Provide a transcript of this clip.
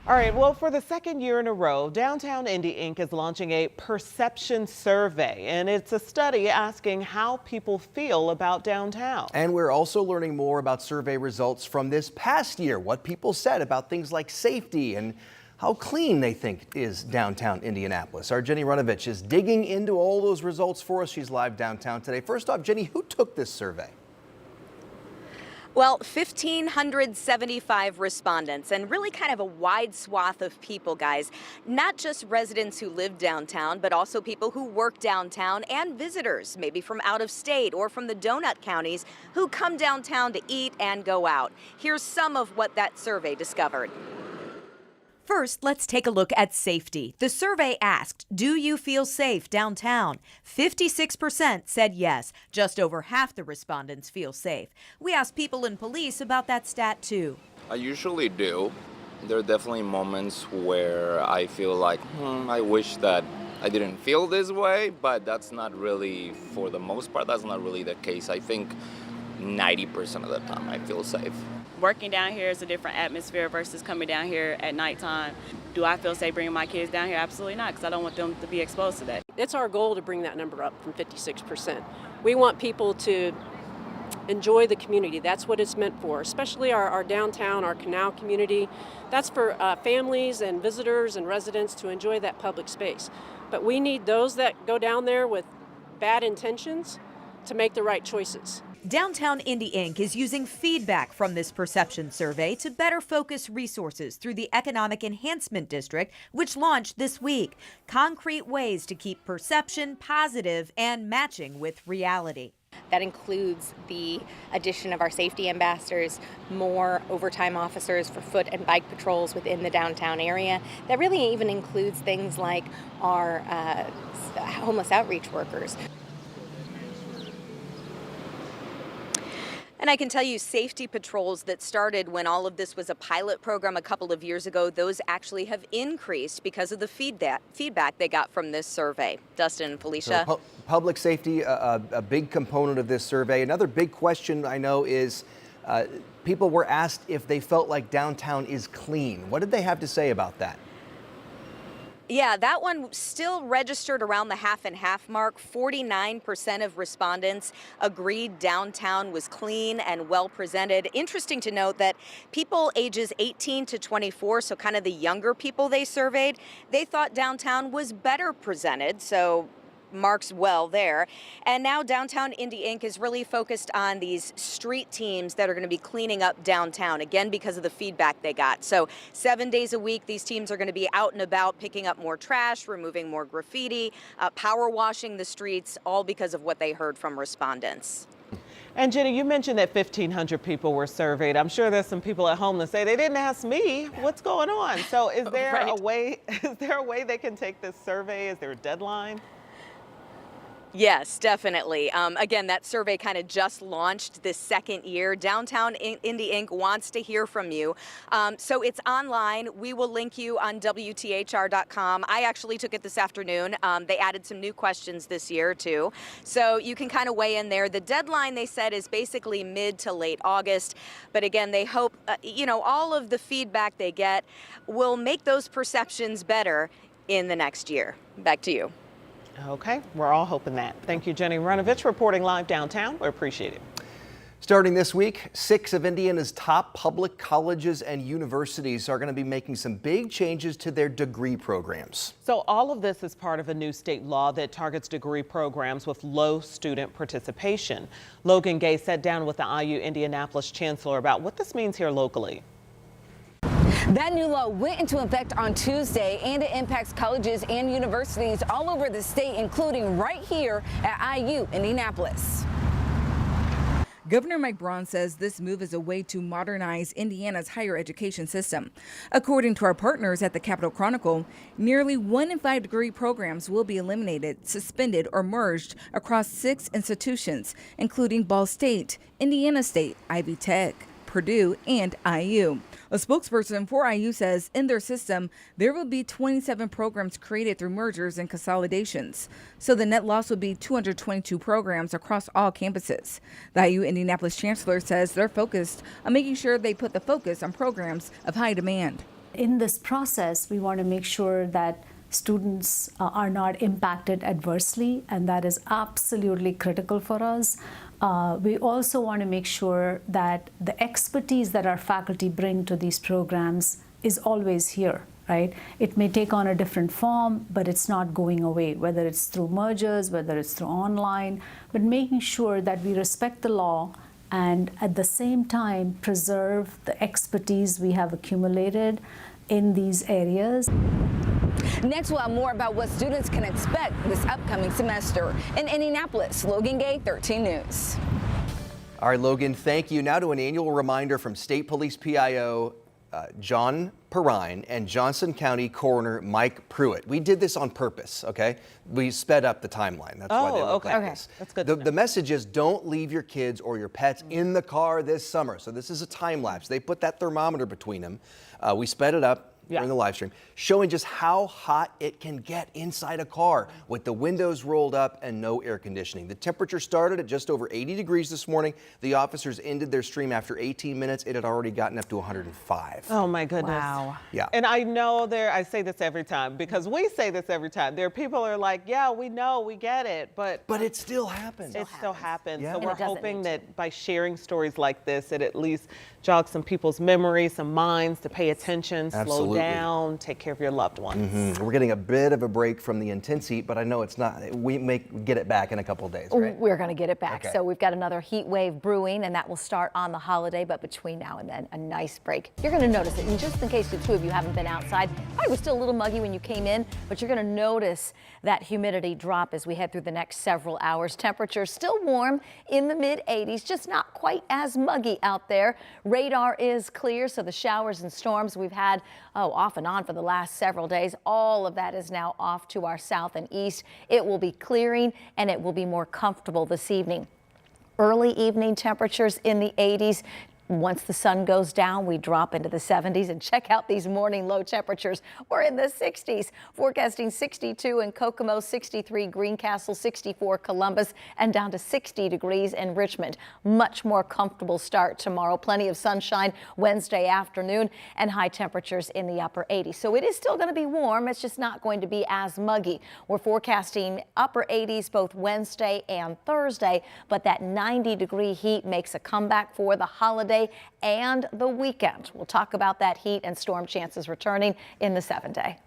All right, well, for the second year in a row, Downtown Indy Inc. is launching a perception survey, and it's a study asking how people feel about downtown. And we're also learning more about survey results from this past year, what people said about things like safety and how clean they think is downtown Indianapolis. Our Jenny Runovich is digging into all those results for us. She's live downtown today. First off, Jenny, who took this survey? Well, 1,575 respondents, and really kind of a wide swath of people, guys. Not just residents who live downtown, but also people who work downtown and visitors, maybe from out of state or from the donut counties, who come downtown to eat and go out. Here's some of what that survey discovered. First, let's take a look at safety. The survey asked, do you feel safe downtown? 56% said yes. Just over half the respondents feel safe. We asked people in police about that stat too. I usually do. There are definitely moments where I feel like, I wish that I didn't feel this way, but that's not really, for the most part, that's not really the case. I think 90% of the time I feel safe. Working down here is a different atmosphere versus coming down here at nighttime. Do I feel safe bringing my kids down here? Absolutely not, because I don't want them to be exposed to that. It's our goal to bring that number up from 56%. We want people to enjoy the community. That's what it's meant for, especially our downtown, our canal community. That's for families and visitors and residents to enjoy that public space. But we need those that go down there with bad intentions to make the right choices. Downtown Indy Inc. is using feedback from this perception survey to better focus resources through the Economic Enhancement District, which launched this week. Concrete ways to keep perception positive and matching with reality. That includes the addition of our safety ambassadors, more overtime officers for foot and bike patrols within the downtown area. That really even includes things like our homeless outreach workers. And I can tell you, safety patrols that started when all of this was a pilot program a couple of years ago, those actually have increased because of the feedback they got from this survey. Dustin and Felicia. So, public safety, a big component of this survey. Another big question I know is people were asked if they felt like downtown is clean. What did they have to say about that? Yeah, that one still registered around the half and half mark. 49% of respondents agreed downtown was clean and well presented. Interesting to note that people ages 18 to 24, so kind of the younger people they surveyed, they thought downtown was better presented. So marks well there. And now Downtown Indy Inc. is really focused on these street teams that are going to be cleaning up downtown, again, because of the feedback they got. So 7 days a week, these teams are going to be out and about picking up more trash, removing more graffiti, power washing the streets, all because of what they heard from respondents. And Jenny, you mentioned that 1,500 people were surveyed. I'm sure there's some people at home that say they didn't ask me what's going on. So is there Right. a way they can take this survey? Is there a deadline? Yes, definitely. Again, that survey kind of just launched this second year. Downtown Indy Inc. wants to hear from you. So it's online. We will link you on WTHR.com. I actually took it this afternoon. They added some new questions this year, too. So you can kind of weigh in there. The deadline, they said, is basically mid to late August. But again, they hope, all of the feedback they get will make those perceptions better in the next year. Back to you. Okay, we're all hoping that. Thank you, Jenny Runovich, reporting live downtown. We appreciate it. Starting this week, 6 of Indiana's top public colleges and universities are going to be making some big changes to their degree programs. So all of this is part of a new state law that targets degree programs with low student participation. Logan Gay sat down with the IU Indianapolis chancellor about what this means here locally. That new law went into effect on Tuesday, and it impacts colleges and universities all over the state, including right here at IU Indianapolis. Governor Mike Braun says this move is a way to modernize Indiana's higher education system. According to our partners at the Capitol Chronicle, nearly 1 in 5 degree programs will be eliminated, suspended, or merged across 6 institutions, including Ball State, Indiana State, Ivy Tech, Purdue, and IU. A spokesperson for IU says in their system, there will be 27 programs created through mergers and consolidations. So the net loss would be 222 programs across all campuses. The IU Indianapolis chancellor says they're focused on making sure they put the focus on programs of high demand. In this process, we want to make sure that students are not impacted adversely, and that is absolutely critical for us. We also want to make sure that the expertise that our faculty bring to these programs is always here, right? It may take on a different form, but it's not going away, whether it's through mergers, whether it's through online, but making sure that we respect the law and at the same time preserve the expertise we have accumulated in these areas. Next, we'll have more about what students can expect this upcoming semester. In Indianapolis, Logan Gay, 13 News. All right, Logan, thank you. Now to an annual reminder from State Police PIO John Perrine and Johnson County Coroner Mike Pruitt. We did this on purpose, okay? We sped up the timeline. That's why they look like this. That's good. The message is don't leave your kids or your pets in the car this summer. So this is a time lapse. They put that thermometer between them. We sped it up during the live stream, showing just how hot it can get inside a car with the windows rolled up and no air conditioning. The temperature started at just over 80 degrees this morning. The officers ended their stream after 18 minutes. It had already gotten up to 105. Oh my goodness. Wow. Yeah. And I know I say this every time because we say this every time. There are people who are like, yeah, we know, we get it, but it still happens. It still happens. Yeah. So And we're it doesn't hoping need that by sharing stories like this, it at least jogs some people's memories, some minds to pay attention, slow Absolutely. down, take care of your loved ones. We're getting a bit of a break from the intense heat, but I know it's not. We may get it back in a couple of days, right? We're going to get it back. Okay. So we've got another heat wave brewing, and that will start on the holiday. But between now and then, a nice break. You're going to notice it. And just in case the two of you haven't been outside, probably was still a little muggy when you came in, but you're going to notice that humidity drop as we head through the next several hours. Temperatures still warm in the mid 80s, just not quite as muggy out there. Radar is clear, so the showers and storms we've had off and on for the last several days, all of that is now off to our south and east. It will be clearing and it will be more comfortable this evening. Early evening temperatures in the 80s. Once the sun goes down, we drop into the 70s, and check out these morning low temperatures. We're in the 60s, forecasting 62 in Kokomo, 63 Greencastle, 64 Columbus, and down to 60 degrees in Richmond. Much more comfortable start tomorrow. Plenty of sunshine Wednesday afternoon and high temperatures in the upper 80s. So it is still going to be warm. It's just not going to be as muggy. We're forecasting upper 80s both Wednesday and Thursday, but that 90-degree heat makes a comeback for the holiday and the weekend. We'll talk about that heat and storm chances returning in the 7-day.